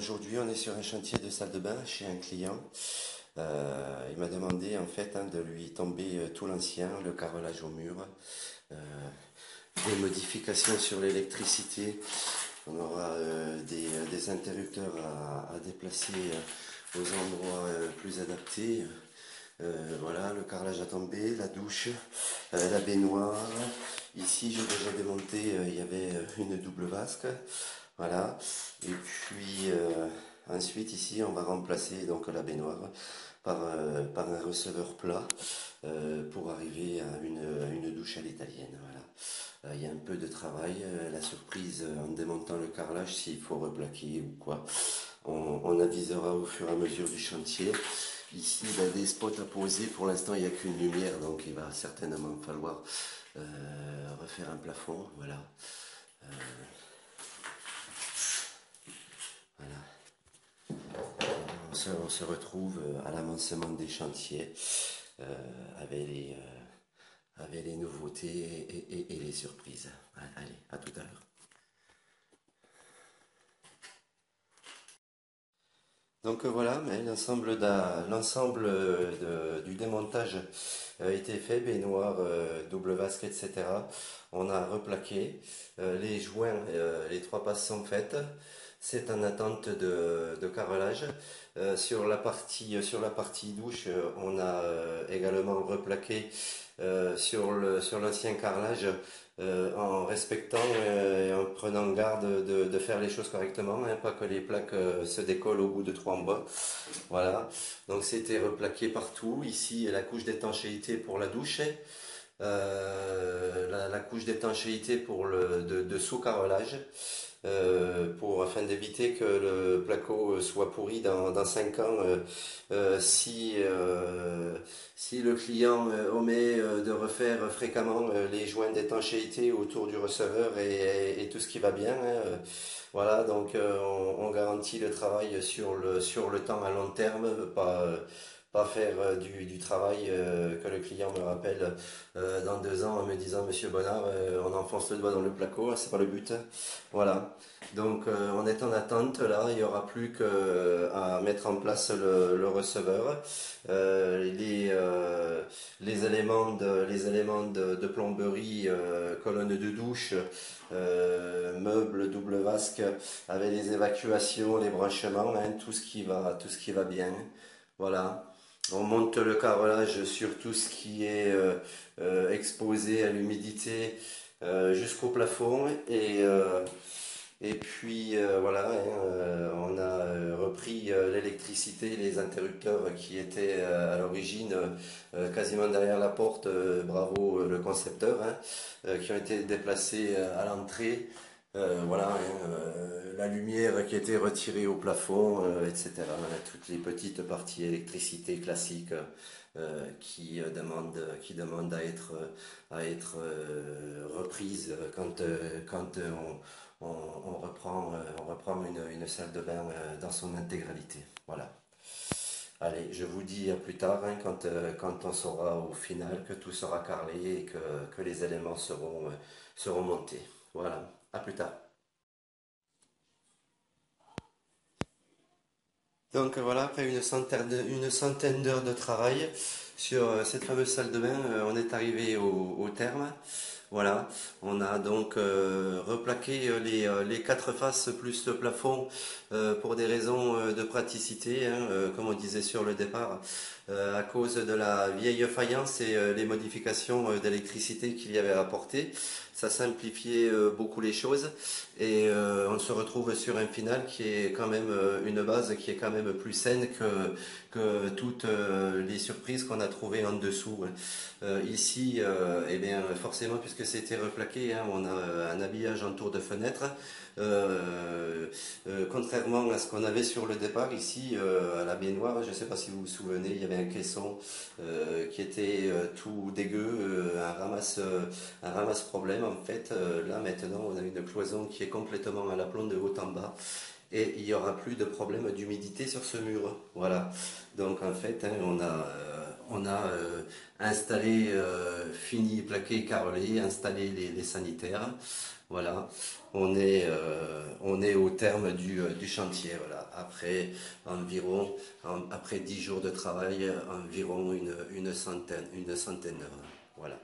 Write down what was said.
Aujourd'hui, on est sur un chantier de salle de bain chez un client. Il m'a demandé en fait de lui tomber tout l'ancien, le carrelage au mur, euh, des modifications sur l'électricité. On aura des interrupteurs à déplacer aux endroits plus adaptés. Voilà, le carrelage à tomber, la douche, la baignoire. Ici, j'ai déjà démonté, il y avait une double vasque. Voilà. Et puis ensuite, ici, on va remplacer donc la baignoire par un receveur plat pour arriver à une douche à l'italienne. Voilà. Il y a un peu de travail, la surprise en démontant le carrelage s'il faut replaquer ou quoi. On avisera au fur et à mesure du chantier. Ici, il y a des spots à poser. Pour l'instant, il n'y a qu'une lumière, donc il va certainement falloir refaire un plafond. Voilà. Euh, voilà. On se retrouve à l'avancement des chantiers avec avec les nouveautés et les surprises. Allez, à tout à l'heure. Donc voilà, mais l'ensemble du démontage a été fait, baignoire, double vasque, etc. On a replaqué, les joints, les trois passes sont faites. C'est en attente de carrelage. Sur la partie douche, on a également replaqué sur l'ancien carrelage en respectant et en prenant garde de faire les choses correctement, hein, pas que les plaques se décollent au bout de trois mois. Voilà, donc c'était replaqué partout. Ici, la couche d'étanchéité pour la douche, la couche d'étanchéité pour de sous-carrelage. Afin d'éviter que le placo soit pourri dans 5 ans si le client omet de refaire fréquemment les joints d'étanchéité autour du receveur et tout ce qui va bien. Hein. Voilà, donc on garantit le travail sur le temps à long terme, pas faire du travail que le client me rappelle dans 2 ans en me disant Monsieur Bonnard, on enfonce le doigt dans le placo, c'est pas le but. Voilà. Donc on est en attente là, il n'y aura plus qu'à mettre en place le receveur. Les éléments de plomberie, colonne de douche, meubles, double vasque, avec les évacuations, les branchements, hein, tout ce qui va bien. Voilà. On monte le carrelage sur tout ce qui est exposé à l'humidité jusqu'au plafond et puis voilà, hein, on a repris l'électricité, les interrupteurs qui étaient à l'origine quasiment derrière la porte, bravo le concepteur, hein, qui ont été déplacés à l'entrée. Voilà, hein, la lumière qui était retirée au plafond, etc. Toutes les petites parties électricité classiques qui demandent à être reprises quand on reprend une salle de bain dans son intégralité. Voilà. Allez, je vous dis à plus tard, hein, quand on saura au final que tout sera carrelé et que les éléments seront montés. Voilà, à plus tard. Donc voilà, après une centaine d'heures de travail sur cette fameuse salle de bain, on est arrivé au terme. Voilà, on a donc replaqué les quatre faces plus le plafond pour des raisons de praticité, hein, comme on disait sur le départ, à cause de la vieille faïence et les modifications d'électricité qu'il y avait apportées. Ça simplifiait beaucoup les choses et on se retrouve sur un final qui est quand même une base qui est quand même plus saine que toutes les surprises qu'on a trouvées en dessous. Ici, eh bien, forcément, puisque c'était replaqué, hein, on a un habillage en tour de fenêtre. Contrairement à ce qu'on avait sur le départ ici à la baignoire, je ne sais pas si vous vous souvenez, il y avait un caisson qui était tout dégueu, un ramasse problème en fait. Là maintenant on a une cloison qui est complètement à l'aplomb de haut en bas et il n'y aura plus de problème d'humidité sur ce mur. Voilà. Donc en fait, hein, on a installé, fini, plaqué, carrelé, installé les sanitaires. Voilà, on est au terme du chantier. Voilà. Après environ, après 10 jours de travail, environ une centaine d'heures. Voilà.